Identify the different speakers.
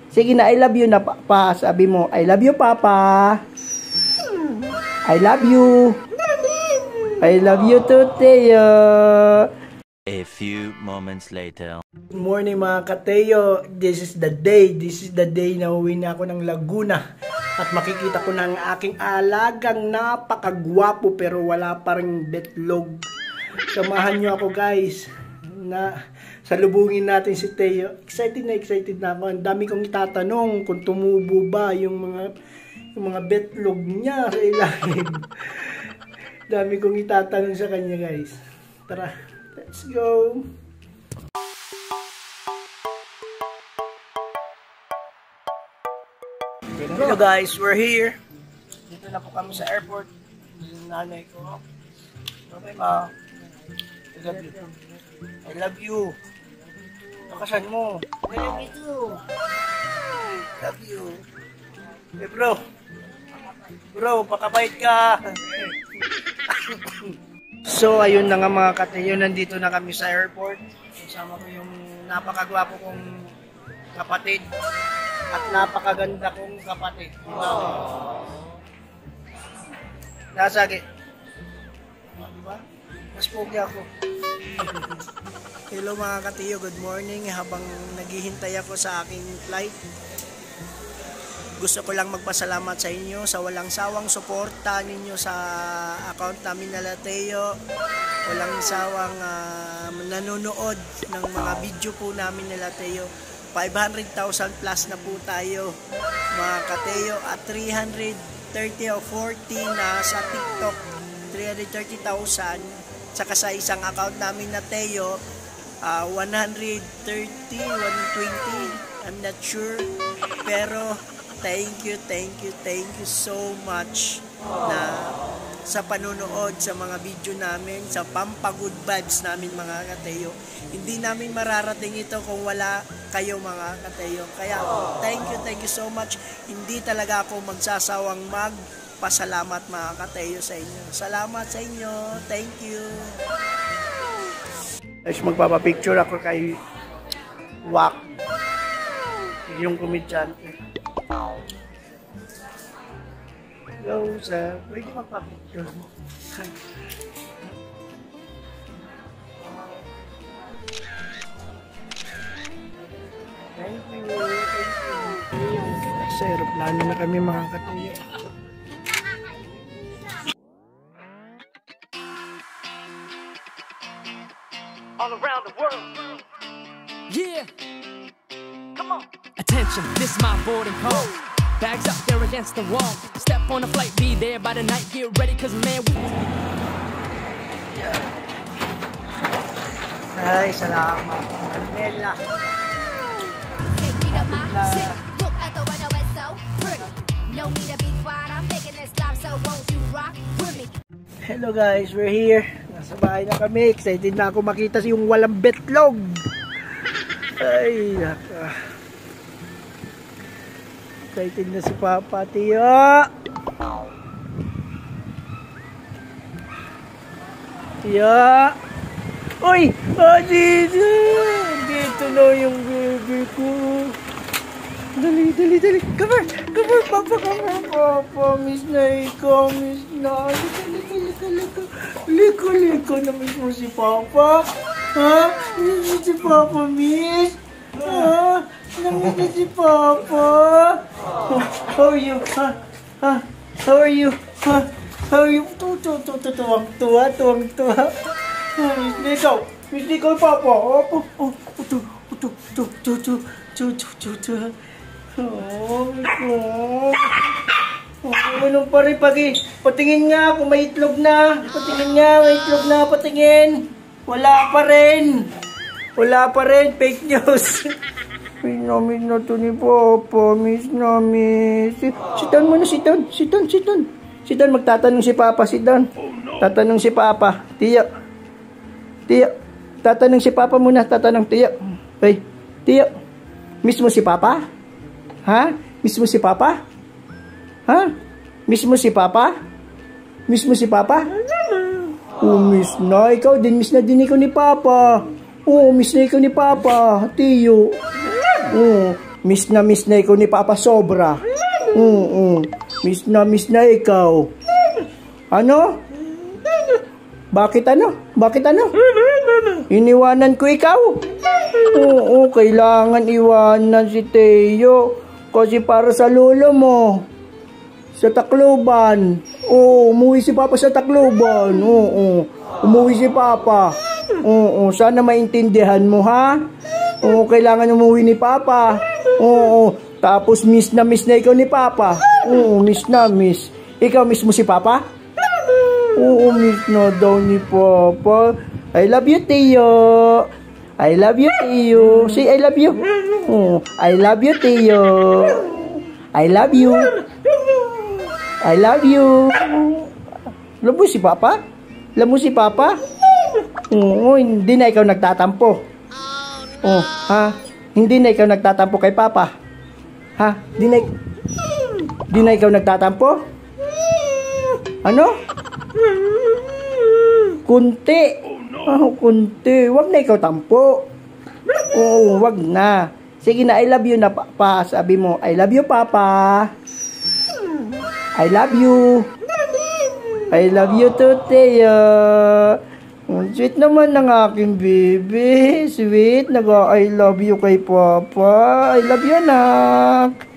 Speaker 1: Sige na, I love you na pa. Sabi mo, I love you, Papa. I love you. I love you too, Teo.
Speaker 2: A few moments later.
Speaker 1: Good morning mga ka-Teo. This is the day. This is the day na uwi na ako ng Laguna. At makikita ko na ang aking alagang napakagwapo pero wala pa ring betlog. Samahan nyo ako guys. Na salubungin natin si Teo. Excited na ako. Ang dami kong itatanong kung tumubo ba yung mga betlog niya sa ilalim. Dami kong itatanong sa kanya guys. Tara, let's go. Hello guys, we're here. Dito na po kami sa airport. Yung nanay ko. Okay ma. I love you. I love you. Nakasan mo. I love you too. Love you. Hey bro. Bro, pakabait ka. So ayun na nga mga ka-Teo, nandito na kami sa airport. Kasama ko yung napakagwapo kong kapatid at napakaganda kong kapatid. Nasagi. Diba? Mas pogi ako. Hello mga ka-Teo, good morning. Habang naghihintay ako sa aking flight, gusto ko lang magpasalamat sa inyo sa walang sawang suporta ninyo sa account namin na Teo. Walang sawang nanonood ng mga video po namin na Teo. 500,000 plus na po tayo mga ka-Teo at 330 o 40 na sa TikTok, 330,000. Saka sa isang account namin na Teo, 130, 120, I'm not sure. Pero thank you so much na sa panonood sa mga video namin, sa pampagood vibes namin mga ka-Teo. Hindi namin mararating ito kung wala kayo mga ka-Teo. Kaya thank you so much. Hindi talaga ako magsasawang magpasalamat mga ka-Teo sa inyo. Salamat sa inyo. Thank you. Guys, magpapapicture ako kay Wak, yung komedyante. Hello, sir. Pwede magpapicture mo? Thank you. Sa aeroplano na kami mga ka-Teo.
Speaker 3: All around the world. Yeah. Come on. Attention, this is my boarding call. Bags up there against the wall. Step on the flight, be there by the night. Get ready, cause man, we...
Speaker 1: Ay, salamat. Manila.
Speaker 4: Look at the weather, it's so pretty. No need to be quiet, I'm making this live, so won't you rock with me?
Speaker 1: Hello guys, we're here. Nasa bahay na kami. Excited na ako makita yung walang betlog. Ay, naka. Excited na si Papa, Teo. Teo. Uy! Dito! Dito na yung baby ko. Dali. Cover, Papa, cover. Papa, miss na ikaw, miss na. Liko na miss mo si Papa. Ha? Miss mo si Papa, miss? Ha? Namiss na si Papa. How are you? Ha? How are you? Ha? How are you? Tuwang-tuwa. Miss na ikaw, Papa. Ano pa rin patingin nga kung may itlog na. Patingin. Wala pa rin. Fake news. Miss na to ni Papa. Miss. Sit down muna, sit down. Magtatanong si Papa, sit down. Tatanong si Papa. Teo. Tatanong si Papa muna. Teo. Hey, Teo. Miss mo si Papa? Ha? Miss mo si Papa? Ha? Miss mo si Papa? Oh, miss na. Ikaw din, miss na din ikaw ni Papa. Oh, miss na ikaw ni Papa. Teo. Oh, Miss na ikaw ni Papa sobra. Miss na ikaw. Ano? Bakit ano? Iniwanan ko ikaw? Oo, kailangan iwanan si Teo. Kasi para sa lolo mo. Sa Tacloban. Oo, umuwi si Papa sa Tacloban. Oo, umuwi si Papa. Oo, sana maintindihan mo, ha? Oo, kailangan umuwi ni Papa. Oo, tapos miss na ikaw ni Papa. Oo, miss. Ikaw miss mo si Papa? Oo, miss na daw ni Papa. I love you, Teo. I love you, Teo. Say I love you. Oh, I love you, Teo. I love you. I love you. Alam mo si Papa? Oo, hindi na ikaw nagtatampo. Oh, ha? Hindi na ikaw nagtatampo kay Papa. Ha? Hindi na ikaw nagtatampo? Ano? Kunti. Kunti. Wag na ikaw tampo. Oo, wag na. Sige na, I love you na, Papa. Sabi mo, I love you, Papa. I love you. I love you too, Teo. Sweet naman ng aking baby. Sweet. I love you kay Papa. I love you, anak.